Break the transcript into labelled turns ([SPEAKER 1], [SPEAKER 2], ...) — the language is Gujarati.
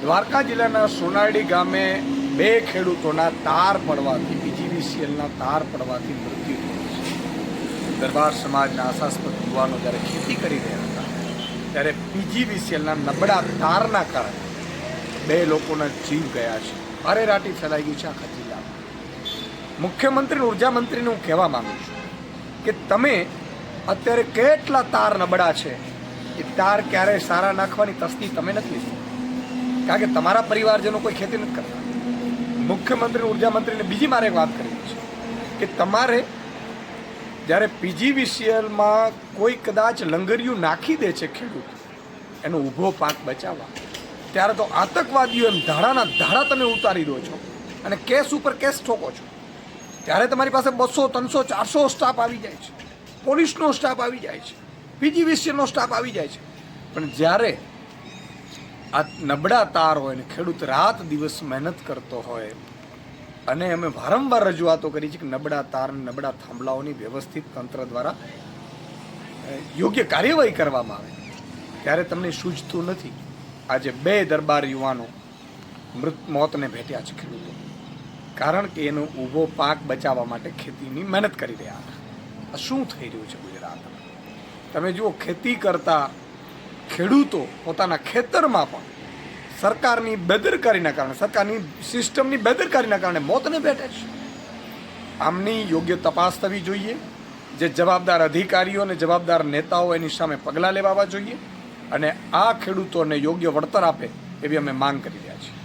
[SPEAKER 1] દ્વારકા જિલ્લાના સોનારડી ગામે બે ખેડૂતોના તાર પડવાથી પીજીવીસીએલના તાર પડવાથી મૃત્યુ થયું છે। દરબાર સમાજના આશાસ્પદ યુવાનો જ્યારે ખેતી કરી રહ્યા હતા ત્યારે પીજીવીસીએલના નબળા તારના કારણે બે લોકોના જીવ ગયા છે। અરેરાટી ફેલાઈ ગઈ છે આખા જિલ્લામાં। મુખ્યમંત્રી ઉર્જા મંત્રીને હું કહેવા માંગુ છું કે તમે અત્યારે કેટલા તાર નબળા છે એ તાર ક્યારેય સારા નાખવાની તસ્દી તમે નથી લીધી, કારણ કે તમારા પરિવારજનો કોઈ ખેતી નથી કરતા। મુખ્યમંત્રી ઉર્જા મંત્રીને બીજી મારે એક વાત કરવી છે કે તમારે જ્યારે પીજીવીસીએલમાં કોઈ કદાચ લંગરિયું નાખી દે છે ખેડૂત એનો ઊભો પાક બચાવવા, ત્યારે તો આતંકવાદીઓ એમ ધાડાના ધાડા તમે ઉતારી દો છો અને કેસ ઉપર કેસ ઠોકો છો। ત્યારે તમારી પાસે 200, 300, 400 સ્ટાફ આવી જાય છે, પોલીસનો સ્ટાફ આવી જાય છે, પીજીવીસીએલનો સ્ટાફ આવી જાય છે, પણ જ્યારે આ નબળા તાર હોય ને ખેડૂત રાત દિવસ મહેનત કરતો હોય અને અમે વારંવાર રજૂઆતો કરી છે કે નબળા તાર નબળા થાંભલાઓની વ્યવસ્થિત તંત્ર દ્વારા યોગ્ય કાર્યવાહી કરવામાં આવે, ત્યારે તમને સૂઝતું નથી। આજે બે દરબાર યુવાનો મોતને ભેટ્યા છે ખેડૂતો, કારણ કે એનો ઊભો પાક બચાવવા માટે ખેતીની મહેનત કરી રહ્યા હતા। આ શું થઈ રહ્યું છે ગુજરાતમાં? તમે જુઓ, ખેતી કરતા ખેડૂતો પોતાના ખેતરમાં પણ સરકારની બેદરકારીના કારણે, સરકારની સિસ્ટમની બેદરકારીના કારણે મોતને ભેટે છે। આમની યોગ્ય તપાસ થવી જોઈએ, જે જવાબદાર અધિકારીઓ અને જવાબદાર નેતાઓ એની સામે પગલાં લેવા જોઈએ અને આ ખેડૂતોને યોગ્ય વળતર આપે એવી અમે માંગ કરી રહ્યા છીએ।